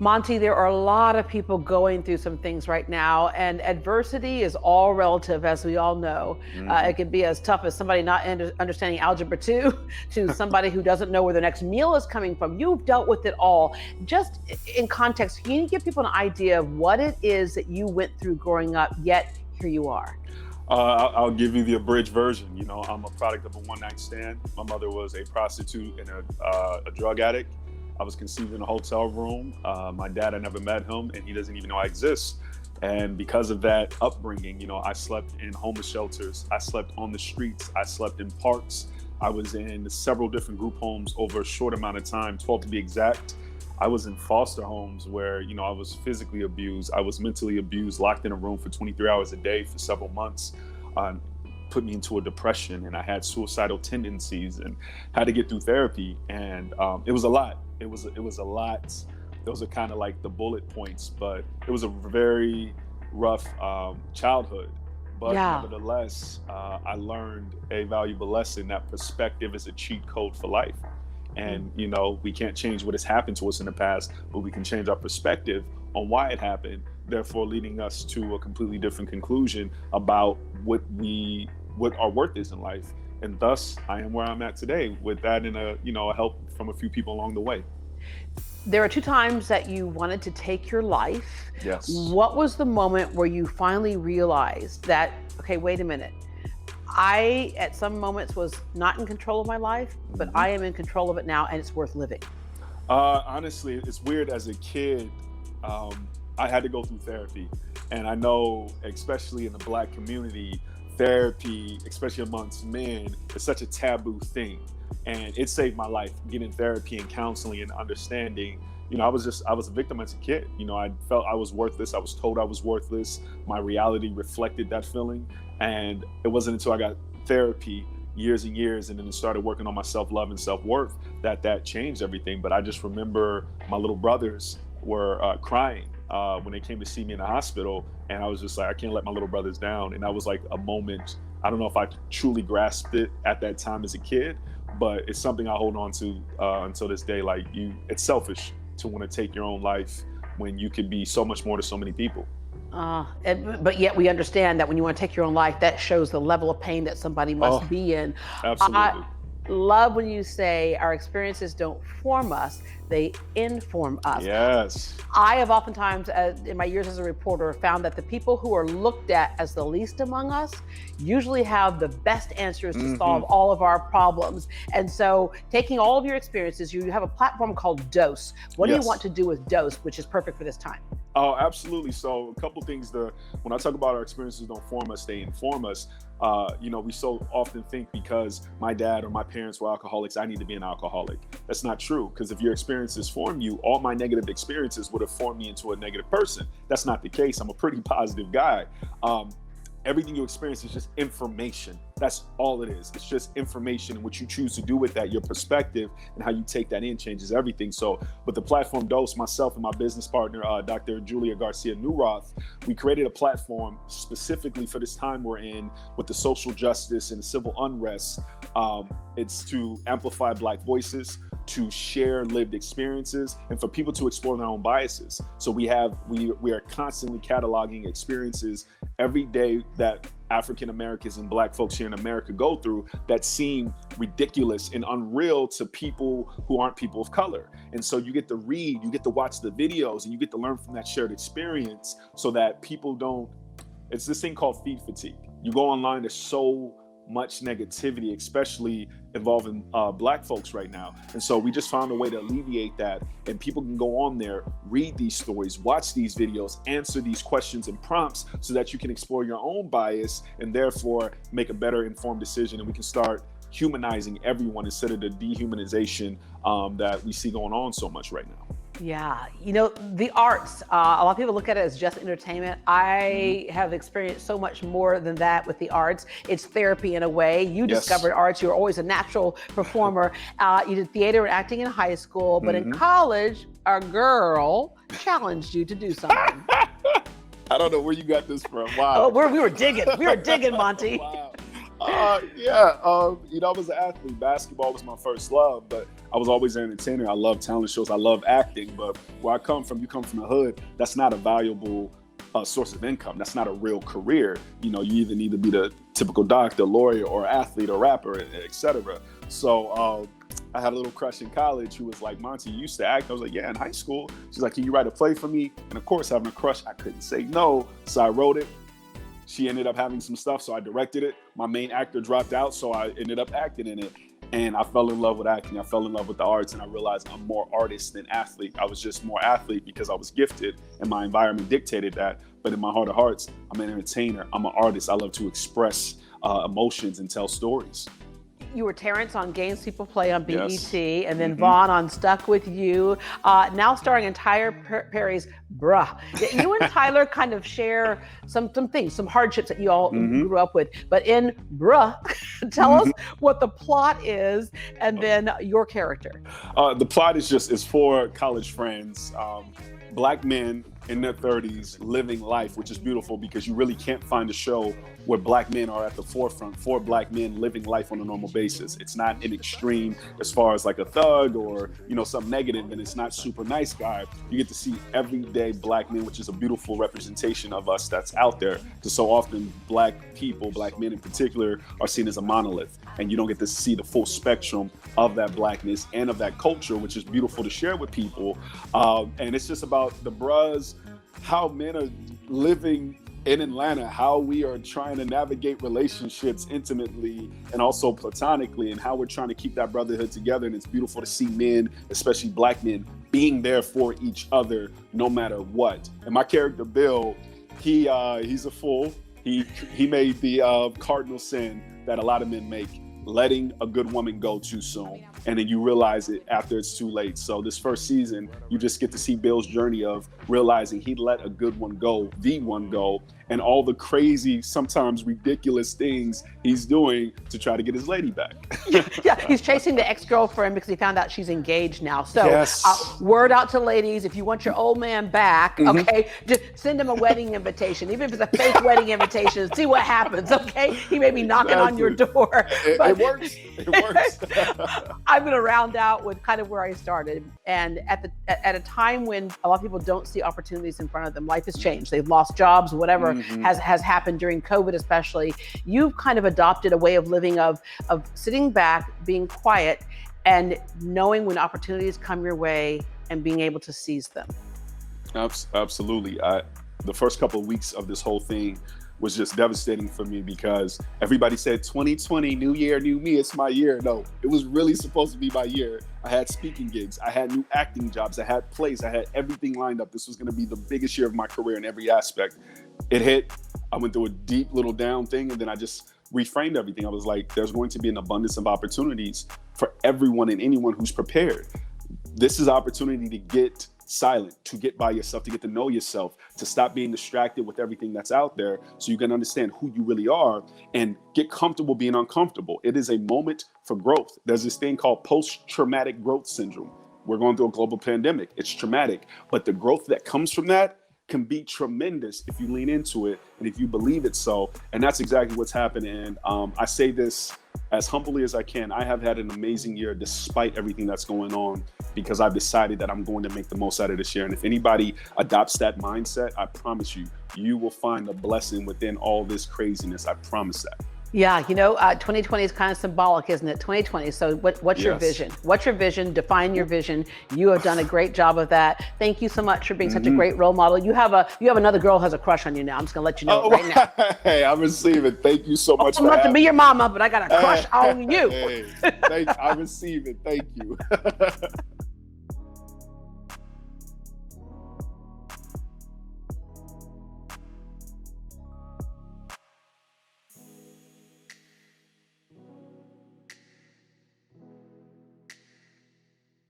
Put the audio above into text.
Monty, there are a lot of people going through some things right now, and adversity is all relative, as we all know. It can be as tough as somebody not understanding algebra 2 to somebody who doesn't know where their next meal is coming from. You've dealt with it all. Just in context, can you give people an idea of what it is that you went through growing up, yet here you are? I'll give you the abridged version. You know, I'm a product of a one-night stand. My mother was a prostitute and a drug addict. I was conceived in a hotel room. My dad, I never met him, and he doesn't even know I exist. And because of that upbringing, you know, I slept in homeless shelters. I slept on the streets. I slept in parks. I was in several different group homes over a short amount of time, 12 to be exact. I was in foster homes where, you know, I was physically abused. I was mentally abused, locked in a room for 23 hours a day for several months. Put me into a depression, and I had suicidal tendencies and had to get through therapy. And it was a lot. It was a lot. Those are kind of like the bullet points, but it was a very rough childhood. But nevertheless, I learned a valuable lesson that perspective is a cheat code for life. And, you know, we can't change what has happened to us in the past, but we can change our perspective on why it happened, therefore leading us to a completely different conclusion about what our worth is in life. And thus, I am where I'm at today with that and a help from a few people along the way. There are 2 times that you wanted to take your life. Yes. What was the moment where you finally realized that, okay, wait a minute. I, at some moments, was not in control of my life, but I am in control of it now, and it's worth living? Honestly, it's weird. As a kid, I had to go through therapy. And I know, especially in the Black community, therapy, especially amongst men, is such a taboo thing. And it saved my life, getting therapy and counseling and understanding. You know, I was a victim as a kid. You know, I felt I was worthless. I was told I was worthless. My reality reflected that feeling. And it wasn't until I got therapy years and years and then started working on my self-love and self-worth that changed everything. But I just remember my little brothers were crying when they came to see me in the hospital. And I was just like, I can't let my little brothers down. And that was like a moment. I don't know if I truly grasped it at that time as a kid, but it's something I hold on to until this day. Like, it's selfish to want to take your own life when you could be so much more to so many people. But yet we understand that when you want to take your own life, that shows the level of pain that somebody must be in. Absolutely. I love when you say our experiences don't form us, they inform us. Yes. I have oftentimes, in my years as a reporter, found that the people who are looked at as the least among us usually have the best answers to solve all of our problems. And so taking all of your experiences, you have a platform called Dose. What do you want to do with Dose, which is perfect for this time? Oh, absolutely. So a couple things. When I talk about our experiences don't form us, they inform us. You know, we so often think because my dad or my parents were alcoholics, I need to be an alcoholic. That's not true, because if your experiences form you, all my negative experiences would have formed me into a negative person. That's not the case. I'm a pretty positive guy. Everything you experience is just information. That's all it is. It's just information, and what you choose to do with that, your perspective and how you take that in changes everything. So with the platform Dose, myself and my business partner, Dr. Julia Garcia Newroth, we created a platform specifically for this time we're in with the social justice and the civil unrest. It's to amplify Black voices, to share lived experiences, and for people to explore their own biases. So we are constantly cataloging experiences every day that African Americans and Black folks here in America go through that seem ridiculous and unreal to people who aren't people of color. And so you get to read, you get to watch the videos, and you get to learn from that shared experience so that people don't, it's this thing called feed fatigue. You go online, there's so much negativity, especially involving Black folks right now. And so we just found a way to alleviate that, and people can go on there, read these stories, watch these videos, answer these questions and prompts so that you can explore your own bias and therefore make a better informed decision. And we can start humanizing everyone instead of the dehumanization that we see going on so much right now. Yeah, you know, the arts, a lot of people look at it as just entertainment. I have experienced so much more than that with the arts. It's therapy in a way. You discovered arts. You were always a natural performer. You did theater and acting in high school, but in college, a girl challenged you to do something. I don't know where you got this from. Wow. Oh, we were digging. We were digging, Monty. Wow. You know, I was an athlete. Basketball was my first love, but I was always an entertainer. I love talent shows. I love acting. But where I come from, you come from the hood. That's not a valuable source of income. That's not a real career. You know, you either need to be the typical doctor, lawyer, or athlete, or rapper, etc. So I had a little crush in college who was like, Monty, you used to act? I was like, yeah, in high school. She's like, can you write a play for me? And of course, having a crush, I couldn't say no. So I wrote it. She ended up having some stuff, so I directed it. My main actor dropped out, so I ended up acting in it. And I fell in love with acting. I fell in love with the arts, and I realized I'm more artist than athlete. I was just more athlete because I was gifted and my environment dictated that. But in my heart of hearts, I'm an entertainer. I'm an artist. I love to express emotions and tell stories. You were Terrence on Games People Play on BET, Yes. and then Vaughn on Stuck With You, now starring in Tyler Perry's Bruh. You and Tyler kind of share some things, some hardships that you all grew up with. But in Bruh, tell us what the plot is, and then your character. The plot is for college friends, Black men in their 30s living life, which is beautiful because you really can't find a show where Black men are at the forefront for Black men living life on a normal basis. It's not an extreme as far as like a thug or, you know, some negative, and it's not super nice guy. You get to see everyday Black men, which is a beautiful representation of us that's out there. Because so often Black people, Black men in particular, are seen as a monolith, and you don't get to see the full spectrum of that Blackness and of that culture, which is beautiful to share with people. And it's just about the bruhs, how men are living in Atlanta, how we are trying to navigate relationships intimately and also platonically, and how we're trying to keep that brotherhood together. And it's beautiful to see men, especially Black men, being there for each other no matter what. And my character Bill, he's a fool. He made the cardinal sin that a lot of men make, letting a good woman go too soon. And then you realize it after it's too late. So this first season, you just get to see Bill's journey of realizing he let a good one go, the one go, and all the crazy, sometimes ridiculous things he's doing to try to get his lady back. Yeah, he's chasing the ex-girlfriend because he found out she's engaged now. So Yes. Word out to ladies, if you want your old man back, okay, just send him a wedding invitation. Even if it's a fake wedding invitation, see what happens, okay? He may be knocking on your door. It works. It works. I'm going to round out with kind of where I started. And at a time when a lot of people don't see opportunities in front of them, life has changed. They've lost jobs, whatever has happened during COVID, especially. You've kind of adopted a way of living of sitting back, being quiet, and knowing when opportunities come your way and being able to seize them. Absolutely. The first couple of weeks of this whole thing was just devastating for me because everybody said 2020, new year, new me, it's my year. No, it was really supposed to be my year. I had speaking gigs, I had new acting jobs, I had plays, I had everything lined up. This was gonna be the biggest year of my career in every aspect. It hit, I went through a deep little down thing, and then I just reframed everything. I was like, there's going to be an abundance of opportunities for everyone and anyone who's prepared. This is opportunity to get silent, to get by yourself, to get to know yourself, to stop being distracted with everything that's out there so you can understand who you really are and get comfortable being uncomfortable. It is a moment for growth. There's this thing called post-traumatic growth syndrome. We're going through a global pandemic. It's traumatic, but the growth that comes from that can be tremendous if you lean into it and if you believe it so. And that's exactly what's happening. And I say this as humbly as I can. I have had an amazing year despite everything that's going on, because I've decided that I'm going to make the most out of this year. And if anybody adopts that mindset, I promise you, you will find a blessing within all this craziness. I promise that. Yeah, 2020 is kind of symbolic, isn't it? 2020. So what's your vision? What's your vision? Define your vision. You have done a great job of that. Thank you so much for being such a great role model. You have another girl who has a crush on you now. I'm just gonna let you know right now. Hey, I'm receiving. Thank you so much. I'm not to be your mama, but I got a crush on you. Hey, I receive it. Thank you.